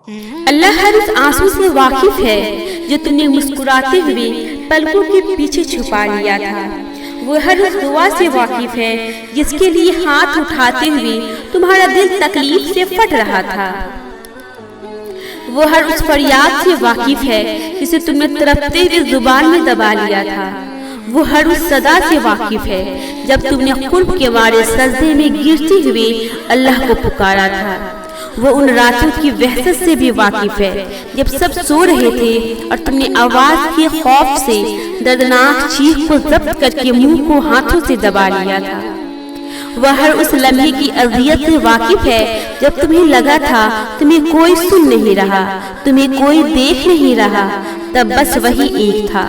اللہ ہر اس آنسو سے واقف ہے جو تم نے مسکراتے ہوئے پلکوں کے پیچھے چھپا لیا تھا۔ وہ ہر اس دعا سے واقف ہے جس کے لیے ہاتھ اٹھاتے ہوئے تمہارا دل تکلیف سے پھٹ رہا تھا۔ وہ ہر اس فریاد سے واقف ہے جسے تم نے تڑپتے ہوئے زبان میں دبا لیا تھا۔ وہ ہر اس صدا سے واقف ہے جب تم نے قرب کے مارے سجدے میں گرتے ہوئے اللہ کو پکارا تھا۔ وہ ان راتوں کی وحشت سے بھی واقف ہے جب سب سو رہے تھے اور تم نے آواز کے خوف سے دردناک چیخ کو ضبط کر کے منہ کو ہاتھوں سے دبا لیا تھا۔ وہ ہر اس لمحے کی اذیت سے واقف ہے جب تمہیں لگا تھا تمہیں کوئی سن نہیں رہا، تمہیں کوئی دیکھ نہیں رہا، تب بس وہی ایک تھا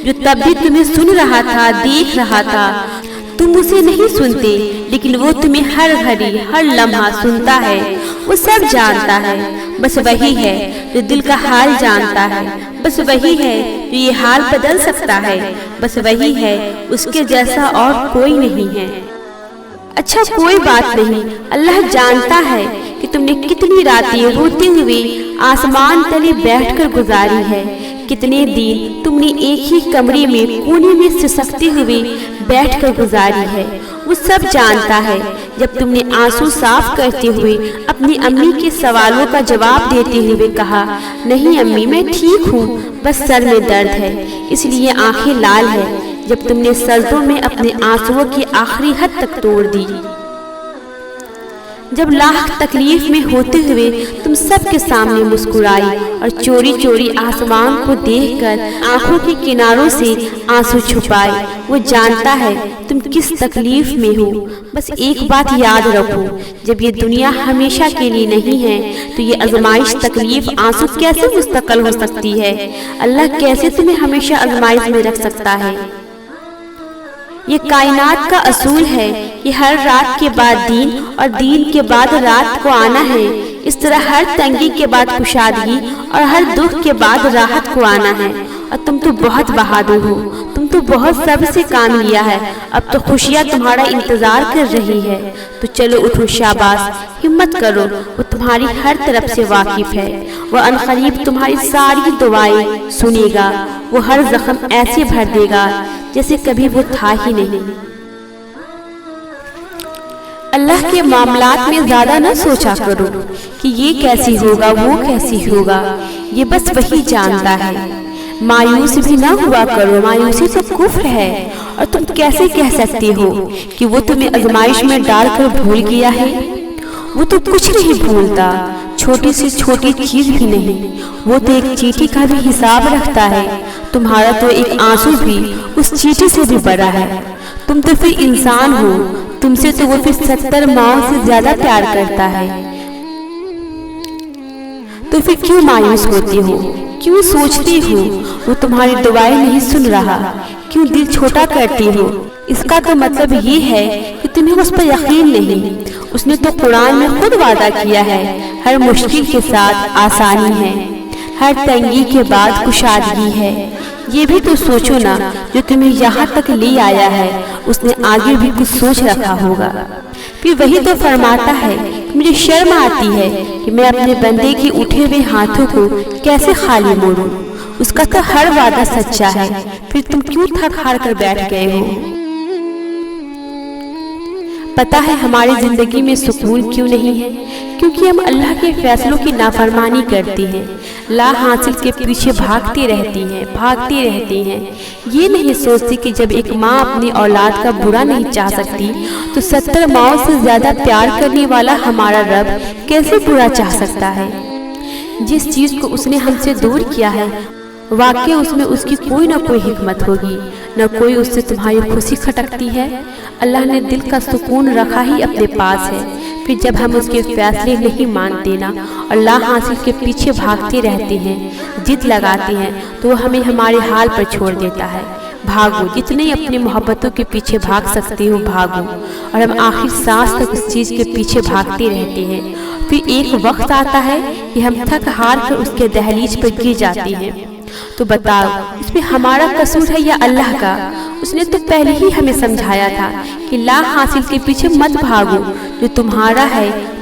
جو تب بھی تمہیں سن رہا تھا، دیکھ رہا تھا۔ تم اسے نہیں سنتے لیکن وہ تمہیں ہر گھڑی ہر لمحہ سنتا ہے، وہ سب جانتا ہے، بس وہی ہے جو دل کا حال جانتا ہے، بس وہی ہے جو یہ حال بدل سکتا ہے، بس وہی ہے، اس کے جیسا اور کوئی نہیں ہے۔ اچھا کوئی بات نہیں، اللہ جانتا ہے کہ تم نے کتنی راتیں روتے ہوئے آسمان تلے بیٹھ کر گزاری ہے، کتنے دن تم نے ایک ہی کمرے میں کونے میں سسکتے ہوئے بیٹھ کر گزاری ہے، وہ سب جانتا ہے۔ جب تم نے آنسو صاف کرتے ہوئے اپنی امی کے سوالوں کا جواب دیتے ہوئے کہا، نہیں امی میں ٹھیک ہوں، بس سر میں درد ہے اس لیے آنکھیں لال ہے، جب تم نے سجدوں میں اپنے آنسوؤں کی آخری حد تک توڑ دی، جب لاکھ تکلیف میں ہوتے ہوئے تم سب کے سامنے مسکرائی اور چوری چوری آسمان کو دیکھ کر آنکھوں کے کناروں سے آنسو چھپائے، وہ جانتا ہے تم کس تکلیف میں ہو۔ بس ایک بات یاد رکھو، جب یہ دنیا ہمیشہ کے لیے نہیں ہے تو یہ آزمائش، تکلیف، آنسو کیسے مستقل ہو سکتی ہے؟ اللہ کیسے تمہیں ہمیشہ آزمائش میں رکھ سکتا ہے؟ یہ کائنات کا اصول ہے کہ ہر رات کے بعد دین اور دین کے بعد رات کو آنا ہے، اس طرح ہر تنگی کے بعد کشادگی اور ہر دکھ کے بعد راحت کو آنا ہے۔ اور تم تو بہت بہادر ہو، تم تو بہت صبر سے کام لیا ہے، اب تو خوشیاں تمہارا انتظار کر رہی ہے، تو چلو اٹھو، شاباش، ہمت کرو، وہ تمہاری ہر طرف سے واقف ہے، وہ عنقریب تمہاری ساری دعائیں سنے گا، وہ ہر زخم ایسے بھر دے گا جیسے کبھی وہ تھا ہی نہیں۔ اللہ کے معاملات میں زیادہ نہ سوچا کرو کہ یہ کیسی ہوگا، وہ کیسی ہوگا، یہ بس وہی جانتا ہے۔ مایوس بھی نہ ہوا کرو، مایوسی تو کفر ہے، اور تم کیسے کہہ سکتے ہو کہ وہ تمہیں آزمائش میں ڈال کر بھول گیا ہے؟ وہ تو کچھ نہیں بھولتا، چھوٹی سی چھوٹی چیز بھی نہیں، وہ تو ایک چیٹی کا بھی حساب رکھتا ہے، تمہارا تو ایک آنسو بھی اس چیٹی سے بھی بڑا ہے۔ تم تو پھر انسان ہو، تم سے تو وہ پھر 70 ماؤں سے زیادہ پیار کرتا ہے، تو پھر کیوں مایوس ہوتے ہو؟ کیوں سوچتے ہو وہ تمہاری دعائیں نہیں سن رہا؟ کیوں دل چھوٹا کرتے ہو؟ اس کا تو مطلب یہ ہے کہ تمہیں اس پر یقین نہیں۔ اس نے تو قرآن میں خود وعدہ کیا ہے، ہر مشکل کے ساتھ آسانی ہے، ہر تنگی کے بعد کشادگی ہے۔ یہ بھی تو سوچو نا، جو تمہیں یہاں تک لے آیا ہے اس نے آگے بھی کچھ سوچ رکھا ہوگا۔ پھر وہی تو فرماتا ہے، مجھے شرم آتی ہے کہ میں اپنے بندے کے اٹھے ہوئے ہاتھوں کو کیسے خالی موڑوں، اس کا تو ہر وعدہ سچا ہے، پھر تم کیوں تھک ہار کر بیٹھ گئے ہو؟ پتہ ہے ہماری زندگی میں سکون کیوں نہیں ہے؟ کیونکہ ہم اللہ کے فیصلوں کی نافرمانی کرتے ہیں، لا حاصل کے پیچھے بھاگتے رہتے ہیں، یہ نہیں سوچتے کہ جب ایک ماں اپنی اولاد کا برا نہیں چاہ سکتی تو 70 ماؤں سے زیادہ پیار کرنے والا ہمارا رب کیسے برا چاہ سکتا ہے؟ جس چیز کو اس نے ہم سے دور کیا ہے، واقعی اس میں اس کی کوئی نہ کوئی حکمت ہوگی، نہ کوئی اس سے تمہاری خوشی کھٹکتی ہے۔ اللہ نے دل کا سکون رکھا ہی اپنے پاس ہے، پھر جب ہم اس کے فیصلے نہیں مانتے نا اور لا حاصل کے پیچھے بھاگتے رہتے ہیں، ضد لگاتے ہیں، تو وہ ہمیں ہمارے حال پر چھوڑ دیتا ہے۔ بھاگو، جتنے اپنی محبتوں کے پیچھے بھاگ سکتے ہو بھاگو، اور ہم آخر سانس تک اس چیز کے پیچھے بھاگتے رہتے ہیں۔ پھر ایک وقت آتا ہے کہ ہم تھک ہار کر اس کے دہلیز پر گر جاتے ہیں، تو بتاؤ اس میں ہمارا قصور ہے یا اللہ کا؟ اس نے تو پہلے ہی ہمیں سمجھایا تھا کہ لا حاصل کے پیچھے مت بھاگو، جو تمہارا ہے